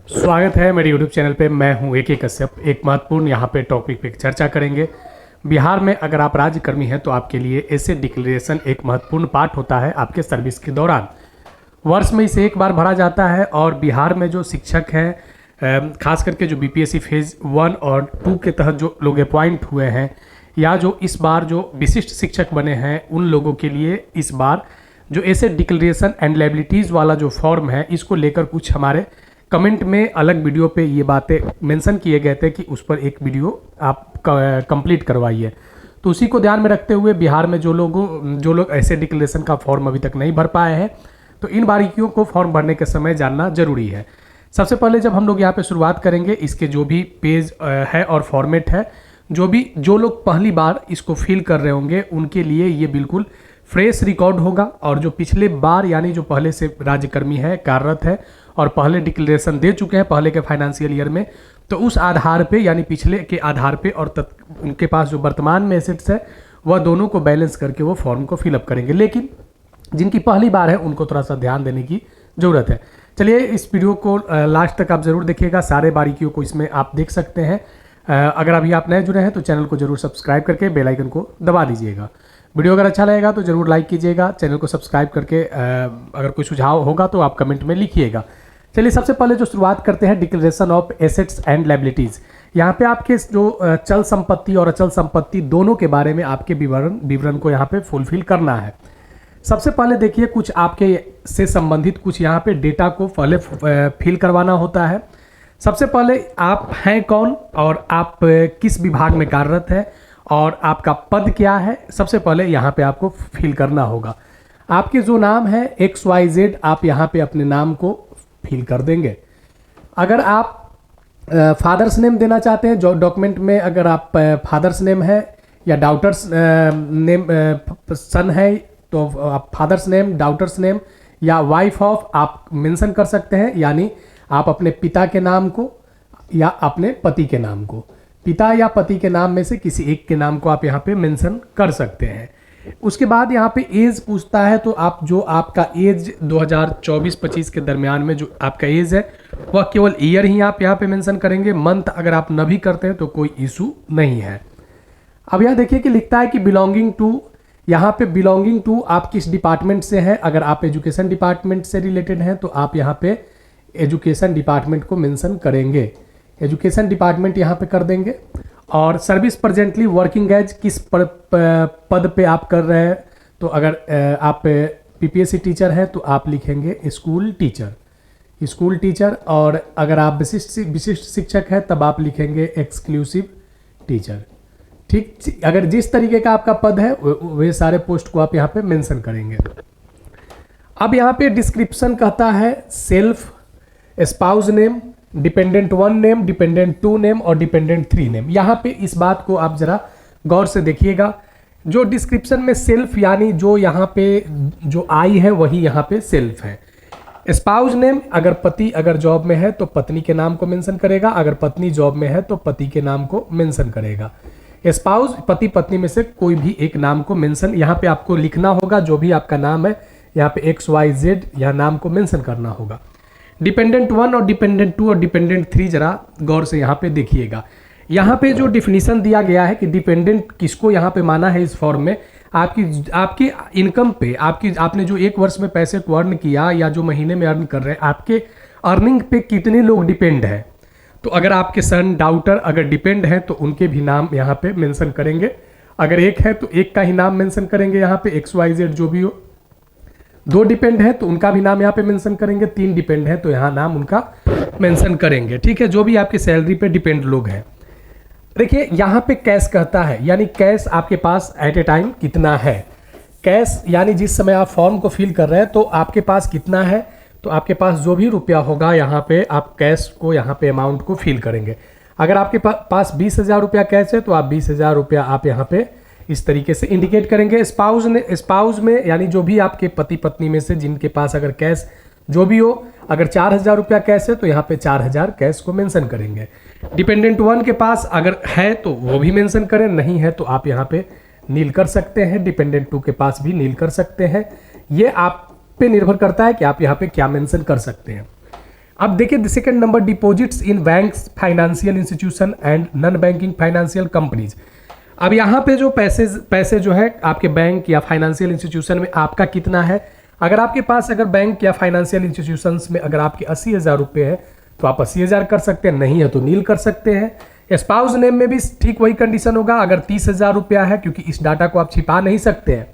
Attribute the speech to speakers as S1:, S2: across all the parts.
S1: स्वागत है मेरे YouTube चैनल पे। मैं हूं AK कश्यप। एक महत्वपूर्ण यहाँ पे टॉपिक पे चर्चा करेंगे। बिहार में अगर आप राज्यकर्मी हैं तो आपके लिए ऐसे डिक्लेरेशन एक महत्वपूर्ण पार्ट होता है आपके सर्विस के दौरान। वर्ष में इसे एक बार भरा जाता है और बिहार में जो शिक्षक हैं, खास करके जो BPSC फेज़ 1 और 2 के तहत जो लोग अपॉइंट हुए हैं या जो इस बार जो विशिष्ट शिक्षक बने हैं, उन लोगों के लिए इस बार जो ऐसे डिक्लेरेशन एंड लायबिलिटीज़ वाला जो फॉर्म है, इसको लेकर कुछ हमारे कमेंट में अलग वीडियो पे ये बातें मेंशन किए गए थे कि उस पर एक वीडियो आप कंप्लीट करवाइए। तो उसी को ध्यान में रखते हुए बिहार में जो लोग ऐसे डिक्लेरेशन का फॉर्म अभी तक नहीं भर पाए हैं, तो इन बारीकियों को फॉर्म भरने के समय जानना जरूरी है। सबसे पहले जब हम लोग यहाँ पे शुरुआत करेंगे, इसके जो भी पेज है और फॉर्मेट है, जो लोग पहली बार इसको फिल कर रहे होंगे उनके लिए ये बिल्कुल फ्रेश रिकॉर्ड होगा। और जो पिछले बार यानी जो पहले से राज्यकर्मी है, कार्यरत है और पहले डिक्लेरेशन दे चुके हैं पहले के फाइनेंशियल ईयर में, तो उस आधार पे यानी पिछले के आधार पे और उनके पास जो वर्तमान में एसेट्स है वह दोनों को बैलेंस करके वो फॉर्म को फिलअप करेंगे। लेकिन जिनकी पहली बार है उनको थोड़ा सा ध्यान देने की ज़रूरत है। चलिए इस वीडियो को लास्ट तक आप ज़रूर देखिएगा, सारे बारीकियों को इसमें आप देख सकते हैं। अगर अभी आप नए जुड़े हैं तो चैनल को जरूर सब्सक्राइब करके बेल आइकन को दबा दीजिएगा। वीडियो अगर अच्छा लगेगा तो जरूर लाइक कीजिएगा। चैनल को सब्सक्राइब करके अगर कोई सुझाव होगा तो आप कमेंट में लिखिएगा। चलिए सबसे पहले जो शुरुआत करते हैं declaration of assets and liabilities. यहाँ पे आपके जो चल संपत्ति और अचल संपत्ति दोनों के बारे में आपके विवरण को यहाँ पे फुलफिल करना है। सबसे पहले देखिए कुछ आपके से संबंधित कुछ यहाँ पे डेटा को पहले फिल करवाना होता है। सबसे पहले आप हैं कौन और आप किस विभाग में कार्यरत है और आपका पद क्या है, सबसे पहले यहाँ पे आपको फिल करना होगा। आपके जो नाम है XYZ, आप यहाँ पे अपने नाम को फिल कर देंगे। अगर आप फादर्स नेम देना चाहते हैं, जो डॉक्यूमेंट में अगर आप फादर्स नेम है या डाउटर्स नेम सन है तो आप फादर्स नेम, डाउटर्स नेम या वाइफ ऑफ आप मेंशन कर सकते हैं। यानी आप अपने पिता के नाम को या अपने पति के नाम को, पिता या पति के नाम में से किसी एक के नाम को आप यहाँ पे मेंशन कर सकते हैं। उसके बाद यहाँ पे एज पूछता है, तो आप जो आपका एज 2024-25 के दरमियान में जो आपका एज है वह केवल ईयर ही आप यहाँ पे मेंशन करेंगे। मंथ अगर आप न भी करते हैं तो कोई इशू नहीं है। अब यहाँ देखिए कि लिखता है कि बिलोंगिंग टू, यहाँ पे बिलोंगिंग टू आप किस डिपार्टमेंट से हैं। अगर आप एजुकेशन डिपार्टमेंट से रिलेटेड हैं तो आप यहाँ पे एजुकेशन डिपार्टमेंट को मेंशन करेंगे, एजुकेशन डिपार्टमेंट यहाँ पे कर देंगे। और सर्विस प्रेजेंटली वर्किंग एज किस पद पे आप कर रहे हैं, तो अगर आप PPSC टीचर हैं तो आप लिखेंगे स्कूल टीचर। और अगर आप विशिष्ट शिक्षक हैं तब आप लिखेंगे एक्सक्लूसिव टीचर। ठीक, अगर जिस तरीके का आपका पद है वे सारे पोस्ट को आप यहाँ पे मेंशन करेंगे। अब यहाँ पे डिस्क्रिप्शन कहता है self, spouse name, dependent 1 name, dependent 2 name और डिपेंडेंट 3 नेम। यहाँ पे इस बात को आप जरा गौर से देखिएगा। जो डिस्क्रिप्शन में सेल्फ यानी जो यहाँ पे जो आई है वही यहाँ पे सेल्फ है। स्पाउस नेम, अगर पति अगर जॉब में है तो पत्नी के नाम को मेंशन करेगा, अगर पत्नी जॉब में है तो पति के नाम को मेंशन करेगा। स्पाउस, पति पत्नी में से कोई भी एक नाम को मेंशन यहाँ पे आपको लिखना होगा। जो भी आपका नाम है यहाँ पे XYZ यह नाम को मेंशन करना होगा। डिपेंडेंट 1 और डिपेंडेंट 2 और डिपेंडेंट 3 जरा गौर से यहाँ पे देखिएगा। यहाँ पे जो डिफिनीशन दिया गया है कि डिपेंडेंट किसको यहाँ पे माना है इस फॉर्म में, आपकी इनकम पे, आपने जो एक वर्ष में पैसे को अर्न किया या जो महीने में अर्न कर रहे हैं, आपके अर्निंग पे कितने लोग डिपेंड है। तो अगर आपके सन डाउटर अगर डिपेंड है तो उनके भी नाम यहाँ पे मेंशन करेंगे। अगर एक है तो एक का ही नाम मेंशन करेंगे यहाँ पे XYZ जो भी हो। 2 डिपेंड है तो उनका भी नाम यहाँ पे मेंशन करेंगे। 3 डिपेंड है तो यहाँ नाम उनका मेंशन करेंगे। ठीक है, जो भी आपकी सैलरी पे डिपेंड लोग हैं। देखिए यहाँ पे कैश कहता है, यानी कैश आपके पास एट ए टाइम कितना है। कैश यानी जिस समय आप फॉर्म को फिल कर रहे हैं तो आपके पास कितना है, तो आपके पास जो भी रुपया होगा यहाँ पे आप कैश को यहाँ पे अमाउंट को फिल करेंगे। अगर आपके पास 20,000 रुपया कैश है तो आप 20,000 रुपया आप यहाँ पे इस तरीके से इंडिकेट करेंगे। स्पाउस में यानी जो भी आपके पति पत्नी में से जिनके पास अगर कैश जो भी हो, अगर 4,000 रुपया कैश है तो यहाँ पे 4,000 कैश को मेंशन करेंगे। डिपेंडेंट 1 के पास अगर है तो वो भी मेंशन करें, नहीं है तो आप यहाँ पे नील कर सकते हैं। डिपेंडेंट 2 के पास भी नील कर सकते हैं। ये आप पे निर्भर करता है कि आप यहाँ पे क्या मेंशन कर सकते हैं। अब देखिए second number, deposits in banks, financial institution and non banking financial companies. अब यहाँ पे जो पैसे जो है आपके बैंक या फाइनेंशियल इंस्टीट्यूशन में आपका कितना है, अगर आपके पास अगर बैंक या फाइनेंशियल इंस्टीट्यूशंस में अगर आपके 80,000 रुपये है तो आप 80,000 कर सकते हैं, नहीं है तो नील कर सकते हैं। स्पाउस नेम में भी ठीक वही कंडीशन होगा, अगर 30,000 रुपया है, क्योंकि इस डाटा को आप छिपा नहीं सकते हैं,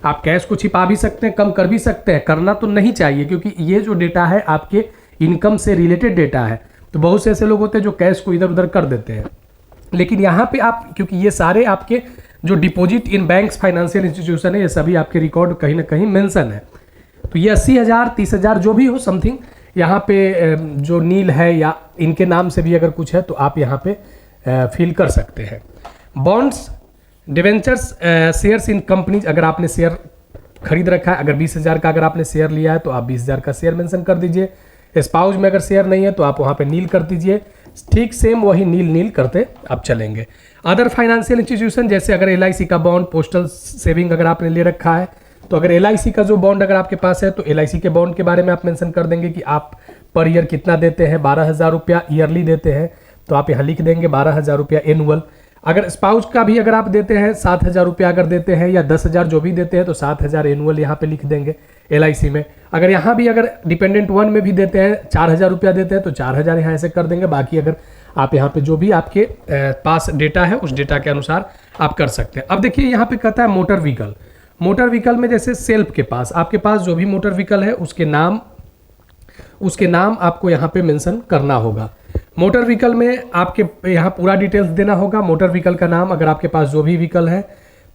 S1: आप कैश को छिपा भी सकते हैं, कम कर भी सकते हैं, करना तो नहीं चाहिए क्योंकि ये जो डेटा है आपके इनकम से रिलेटेड डेटा है। तो बहुत से ऐसे लोग होते हैं जो कैश को इधर उधर कर देते हैं, लेकिन यहाँ पे आप, क्योंकि ये सारे आपके जो deposit in banks, financial institution है, ये सभी आपके रिकॉर्ड कहीं ना कहीं मेंशन है। तो ये 80,000, 30,000 जो भी हो समथिंग, यहाँ पे जो नील है या इनके नाम से भी अगर कुछ है तो आप यहाँ पे फिल कर सकते हैं। Bonds, debentures, shares in companies, अगर आपने शेयर खरीद रखा है, अगर 20,000 का अगर आपने शेयर लिया है तो आप 20,000 का शेयर मेंशन कर दीजिए। स्पाउस में अगर शेयर नहीं है तो आप वहाँ पे नील कर दीजिए। ठीक सेम वही नील करते आप चलेंगे। अदर फाइनेंशियल इंस्टीट्यूशन, जैसे अगर LIC का बॉन्ड, पोस्टल सेविंग अगर आपने ले रखा है तो अगर LIC का जो बॉन्ड अगर आपके पास है तो LIC के बॉन्ड के बारे में आप मेंशन कर देंगे कि आप पर ईयर कितना देते हैं, 12,000 रुपया ईयरली देते हैं, तो आप यहाँ लिख देंगे 12,000 रुपया एनुअल। अगर स्पाउस का भी अगर आप देते हैं 7,000 रुपया अगर देते हैं या 10,000 जो भी देते हैं तो 7,000 एनुअल यहाँ पे लिख देंगे LIC में। अगर यहाँ भी अगर डिपेंडेंट 1 में भी देते हैं 4,000 रुपया देते हैं तो 4,000 यहाँ ऐसे कर देंगे। बाकी अगर आप यहाँ पे जो भी आपके पास डेटा है उस डेटा के अनुसार आप कर सकते हैं। अब देखिए यहाँ पे कहता है मोटर व्हीकल। मोटर व्हीकल में जैसे सेल्फ के पास, आपके पास जो भी मोटर व्हीकल है उसके नाम आपको यहाँ पे मेंशन करना होगा। मोटर व्हीकल में आपके यहाँ पूरा डिटेल्स देना होगा। मोटर व्हीकल का नाम, अगर आपके पास जो भी व्हीकल है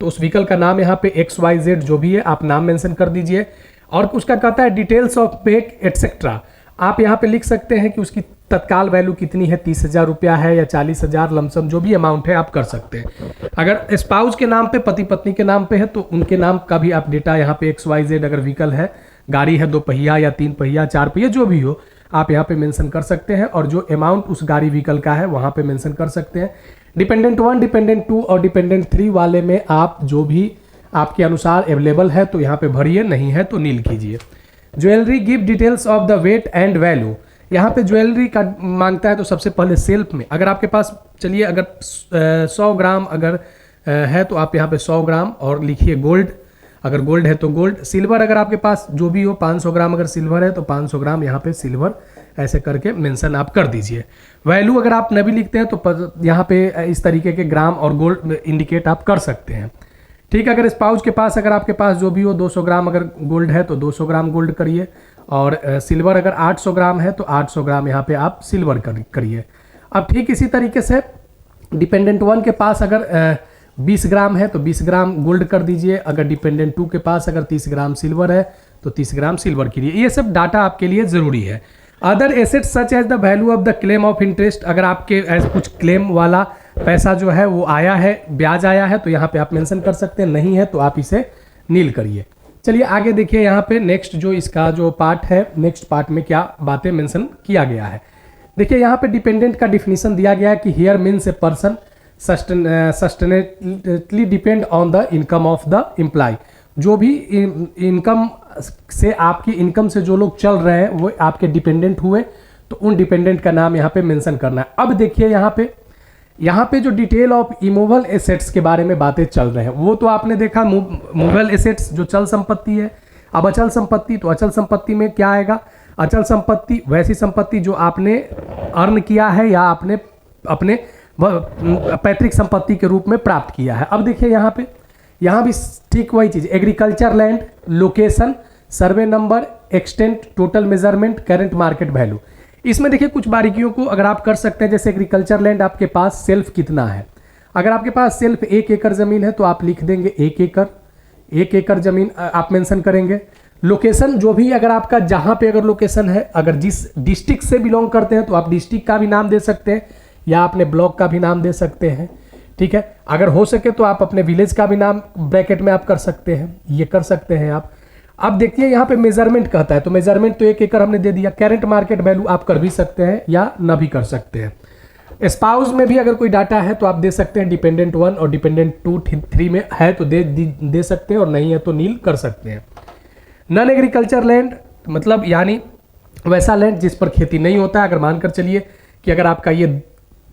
S1: तो उस व्हीकल का नाम यहाँ पे XYZ जो भी है आप नाम मेंशन कर दीजिए। और उसका कहता है डिटेल्स ऑफ मेक एटसेट्रा, आप यहाँ पे लिख सकते हैं कि उसकी तत्काल वैल्यू कितनी है, 30,000 रुपया है या 40,000, लमसम जो भी अमाउंट है आप कर सकते हैं। अगर स्पाउस के नाम पे, पति पत्नी के नाम पे है तो उनके नाम का भी आप डेटा यहाँ पे XYZ, अगर व्हीकल है, गाड़ी है 2 पहिया या 3 पहिया 4 पहिया जो भी हो आप यहाँ पे मेंशन कर सकते हैं। और जो अमाउंट उस गाड़ी व्हीकल का है वहाँ पे मेंशन कर सकते हैं। डिपेंडेंट 1, डिपेंडेंट 2 और डिपेंडेंट 3 वाले में आप जो भी आपके अनुसार अवेलेबल है तो यहाँ पे भरिए, नहीं है तो नील कीजिए। Jewellery, give details of the weight and value, यहाँ पे ज्वेलरी का मांगता है तो सबसे पहले सेल्फ में अगर आपके पास, चलिए अगर 100 ग्राम अगर है तो आप यहाँ पे 100 ग्राम और लिखिए गोल्ड, अगर गोल्ड है तो गोल्ड। सिल्वर अगर आपके पास जो भी हो, 500 ग्राम अगर सिल्वर है तो 500 ग्राम यहाँ पे सिल्वर ऐसे करके मेंशन आप कर दीजिए। वैल्यू अगर आप न भी लिखते हैं तो यहाँ पे इस तरीके के ग्राम और गोल्ड इंडिकेट आप कर सकते हैं। ठीक है, अगर स्पाउस के पास अगर आपके पास जो भी हो 200 ग्राम अगर गोल्ड है तो 200 ग्राम गोल्ड करिए। और सिल्वर अगर 800 ग्राम है तो 800 ग्राम यहाँ पे आप सिल्वर करिए। अब ठीक इसी तरीके से डिपेंडेंट 1 के पास अगर 20 ग्राम है तो 20 ग्राम गोल्ड कर दीजिए। अगर डिपेंडेंट 2 के पास अगर 30 ग्राम सिल्वर है तो 30 ग्राम सिल्वर करिए। ये सब डाटा आपके लिए ज़रूरी है। Other assets such as the value of the claim of interest, अगर आपके कुछ क्लेम वाला पैसा जो है वो आया है, ब्याज आया है तो यहाँ पे आप मेंशन कर सकते हैं, नहीं है तो आप इसे नील करिए। चलिए आगे देखिए यहाँ पे नेक्स्ट जो इसका जो पार्ट है, नेक्स्ट पार्ट में क्या बातें मेंशन किया गया है। देखिए यहाँ पे डिपेंडेंट का डिफिनीशन दिया गया है कि here means a person substantially depend on the income of the employ, जो भी इनकम से, आपकी इनकम से जो लोग चल रहे हैं वो आपके डिपेंडेंट हुए तो उन डिपेंडेंट का नाम यहाँ पे मेंशन करना है। अब देखिए यहाँ पे जो डिटेल ऑफ इमूवेबल एसेट्स के बारे में बातें चल रहे हैं वो तो आपने देखा, मूवेबल एसेट्स जो चल संपत्ति है। अब अचल संपत्ति, तो अचल संपत्ति में क्या आएगा, अचल संपत्ति वैसी संपत्ति जो आपने अर्न किया है या आपने अपने पैतृक संपत्ति के रूप में प्राप्त किया है। अब देखिए यहाँ भी ठीक वही चीज, agriculture land, location, survey number, extent, total measurement, current market value. इसमें देखिए कुछ बारीकियों को अगर आप कर सकते हैं, जैसे एग्रीकल्चर लैंड आपके पास सेल्फ कितना है। अगर आपके पास सेल्फ 1 एकड़ जमीन है तो आप लिख देंगे 1 एकड़ जमीन आप मेंशन करेंगे। लोकेशन जो भी अगर आपका जहां पे अगर लोकेशन है, अगर जिस डिस्ट्रिक्ट से बिलोंग करते हैं तो आप डिस्ट्रिक्ट का भी नाम दे सकते हैं या अपने ब्लॉक का भी नाम दे सकते हैं। ठीक है, अगर हो सके तो आप अपने विलेज का भी नाम ब्रैकेट में आप कर सकते हैं, ये कर सकते हैं आप। अब देखिए यहाँ पे मेजरमेंट कहता है तो मेजरमेंट तो 1 एकड़ हमने दे दिया। करंट मार्केट वैल्यू आप कर भी सकते हैं या ना भी कर सकते हैं। स्पाउस में भी अगर कोई डाटा है तो आप दे सकते हैं, डिपेंडेंट 1 और डिपेंडेंट 2 3 में है तो दे सकते हैं और नहीं है तो नील कर सकते हैं। नॉन एग्रीकल्चर लैंड मतलब यानी वैसा लैंड जिस पर खेती नहीं होता है। अगर मानकर चलिए कि अगर आपका ये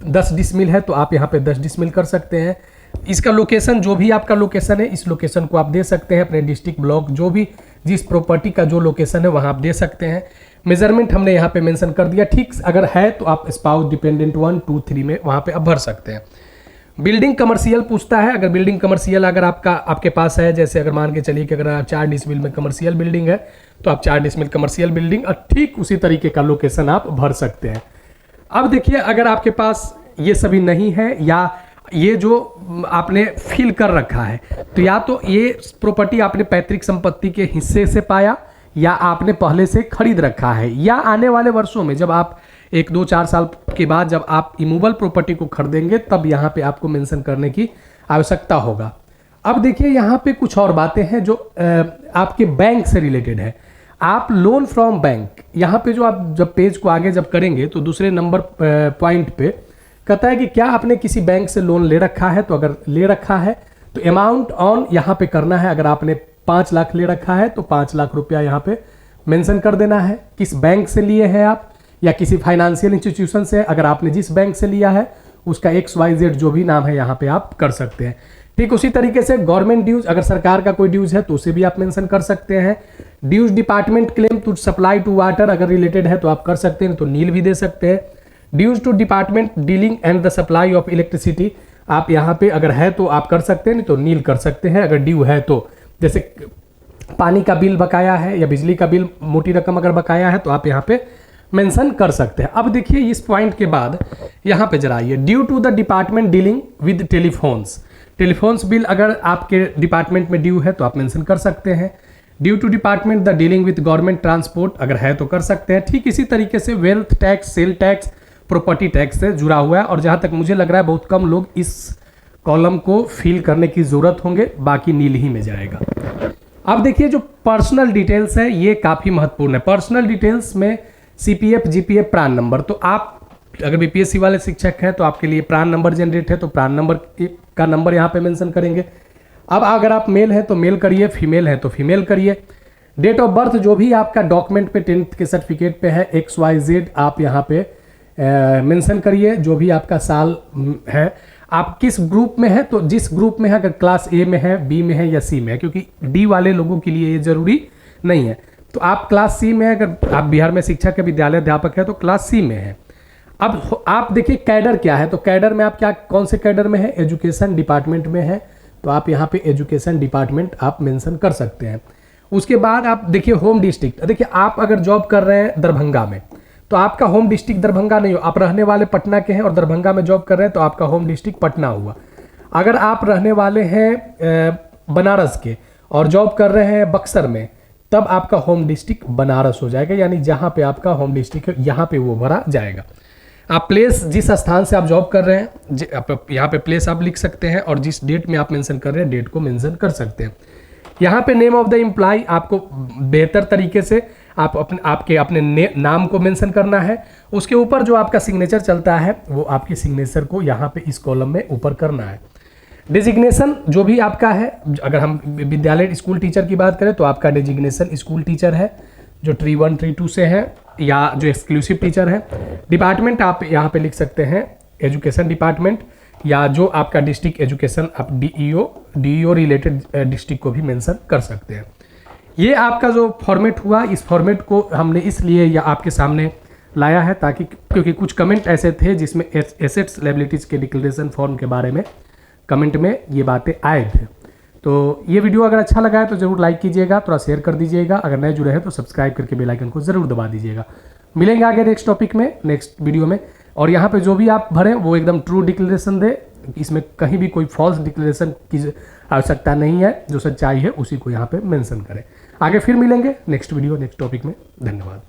S1: 10 डिसमिल है तो आप यहाँ पे 10 डिसमिल कर सकते हैं। इसका लोकेशन जो भी आपका लोकेशन है, इस लोकेशन को आप दे सकते हैं अपने डिस्ट्रिक्ट ब्लॉक, जो भी जिस प्रॉपर्टी का जो लोकेशन है वहाँ आप दे सकते हैं। मेजरमेंट हमने यहाँ पे मेंशन कर दिया। ठीक अगर है तो आप स्पाउस डिपेंडेंट 1, 2, 3 में वहाँ पे आप भर सकते हैं। बिल्डिंग कमर्शियल पूछता है। अगर बिल्डिंग कमर्शियल अगर आपके पास है, जैसे अगर मान के चलिए कि अगर 4 डिसमिल में कमर्शियल बिल्डिंग है तो आप 4 डिसमिल कमर्शियल बिल्डिंग, और ठीक उसी तरीके का लोकेशन आप भर सकते हैं। अब देखिए, अगर आपके पास ये सभी नहीं है या ये जो आपने फिल कर रखा है, तो या तो ये प्रॉपर्टी आपने पैतृक संपत्ति के हिस्से से पाया, या आपने पहले से खरीद रखा है, या आने वाले वर्षों में जब आप 1, 2, 4 साल के बाद जब आप इमूवेबल प्रॉपर्टी को खरीदेंगे तब यहाँ पे आपको मेंशन करने की आवश्यकता होगा। अब देखिए, यहाँ पे कुछ और बातें हैं जो आपके बैंक से रिलेटेड है। आप लोन फ्रॉम बैंक, यहाँ पे जो आप जब पेज को आगे जब करेंगे तो दूसरे नंबर पॉइंट पे कहता है कि क्या आपने किसी बैंक से लोन ले रखा है। तो अगर ले रखा है तो अमाउंट ऑन यहाँ पे करना है। अगर आपने 5 लाख ले रखा है तो 5 लाख रुपया यहाँ पे मेंशन कर देना है। किस बैंक से लिए हैं आप, या किसी फाइनेंशियल इंस्टीट्यूशन से। अगर आपने जिस बैंक से लिया है उसका XYZ जो भी नाम है यहाँ पे आप कर सकते हैं। ठीक उसी तरीके से गवर्नमेंट ड्यूज, अगर सरकार का कोई ड्यूज है तो उसे भी आप मेंशन कर सकते हैं। Dues department claim to supply to water, अगर रिलेटेड है तो आप कर सकते हैं, तो नील भी दे सकते हैं। Dues to department dealing and the supply of electricity, आप यहाँ पे अगर है तो आप कर सकते हैं, नहीं तो नील कर सकते हैं। अगर ड्यू है तो, जैसे पानी का बिल बकाया है या बिजली का बिल मोटी रकम अगर बकाया है तो आप यहाँ पे मेंशन कर सकते हैं। अब देखिए, इस पॉइंट के बाद यहाँ पे जरा आइए, due to the department dealing with telephones, telephones bill अगर आपके डिपार्टमेंट में ड्यू है तो आप मेंशन कर सकते हैं। Due to department the dealing with government transport, अगर है तो कर सकते हैं। ठीक इसी तरीके से wealth tax, sale tax, property tax से जुड़ा हुआ है। और जहाँ तक मुझे लग रहा है बहुत कम लोग इस कॉलम को फिल करने की जरूरत होंगे, बाकी नील ही में जाएगा। अब देखिए, जो पर्सनल डिटेल्स है ये काफ़ी महत्वपूर्ण है। पर्सनल डिटेल्स में CPF, GPF, प्रान नंबर, तो आप अगर BPSC वाले शिक्षक हैं तो आपके लिए प्रान नंबर जनरेट है तो प्रान नंबर का नंबर यहाँ पे मेंशन करेंगे। अब अगर आप मेल हैं तो मेल करिए, फीमेल है तो फीमेल करिए। डेट ऑफ बर्थ जो भी आपका डॉक्यूमेंट पे 10th के सर्टिफिकेट पे है XYZ आप यहाँ पे मेंशन करिए। जो भी आपका साल है, आप किस ग्रुप में है, तो जिस ग्रुप में है, अगर क्लास A में है, B में है या C में है, क्योंकि D वाले लोगों के लिए ये जरूरी नहीं है। तो आप क्लास C में, अगर आप बिहार में शिक्षक के विद्यालय अध्यापक है तो क्लास C में है। अब आप देखिए कैडर क्या है, तो कैडर में आप क्या, कौन से कैडर में है, एजुकेशन डिपार्टमेंट में है तो आप यहाँ पे एजुकेशन डिपार्टमेंट आप मेंशन कर सकते हैं। उसके बाद आप देखिए होम डिस्ट्रिक्ट, देखिए आप अगर जॉब कर रहे हैं दरभंगा में तो आपका होम डिस्ट्रिक्ट दरभंगा नहीं हो, आप रहने वाले पटना के हैं और दरभंगा में जॉब कर रहे हैं तो आपका होम डिस्ट्रिक्ट पटना हुआ। अगर आप रहने वाले हैं बनारस के और जॉब कर रहे हैं बक्सर में, तब आपका होम डिस्ट्रिक्ट बनारस हो जाएगा, यानी जहाँ पे आपका होम डिस्ट्रिक्ट है यहाँ पे वो भरा जाएगा। आप प्लेस, जिस स्थान से आप जॉब कर रहे हैं यहाँ पे प्लेस आप लिख सकते हैं, और जिस डेट में आप मेंशन कर रहे हैं डेट को मेंशन कर सकते हैं। यहाँ पे नेम ऑफ द एम्प्लॉय आपको बेहतर तरीके से आप अपने नाम को मेंशन करना है। उसके ऊपर जो आपका सिग्नेचर चलता है वो आपकी सिग्नेचर को यहाँ पे इस कॉलम में ऊपर करना है। डेजिग्नेशन जो भी आपका है, अगर हम विद्यालय स्कूल टीचर की बात करें तो आपका डेजिग्नेशन स्कूल टीचर है जो ट्री 1, ट्री 2 से है, या जो एक्सक्लूसिव टीचर है। डिपार्टमेंट आप यहाँ पे लिख सकते हैं एजुकेशन डिपार्टमेंट, या जो आपका डिस्ट्रिक्ट एजुकेशन आप DEO रिलेटेड डिस्ट्रिक्ट को भी मेंशन कर सकते हैं। ये आपका जो फॉर्मेट हुआ, इस फॉर्मेट को हमने इसलिए या आपके सामने लाया है ताकि, क्योंकि कुछ कमेंट ऐसे थे जिसमें एसेट्स लायबिलिटीज के डिक्लेरेशन फॉर्म के बारे में कमेंट में ये बातें आए थे। तो ये वीडियो अगर अच्छा लगा है तो ज़रूर लाइक कीजिएगा, थोड़ा शेयर कर दीजिएगा। अगर नए जुड़े हैं तो सब्सक्राइब करके बेल आइकन को ज़रूर दबा दीजिएगा। मिलेंगे आगे नेक्स्ट टॉपिक में, नेक्स्ट वीडियो में। और यहाँ पे जो भी आप भरें वो एकदम ट्रू डिक्लेरेशन दे, इसमें कहीं भी कोई फॉल्स डिक्लेरेशन की आवश्यकता नहीं है। जो सच्चाई है उसी को यहाँ पे मेंशन करें। आगे फिर मिलेंगे नेक्स्ट वीडियो, नेक्स्ट टॉपिक में। धन्यवाद।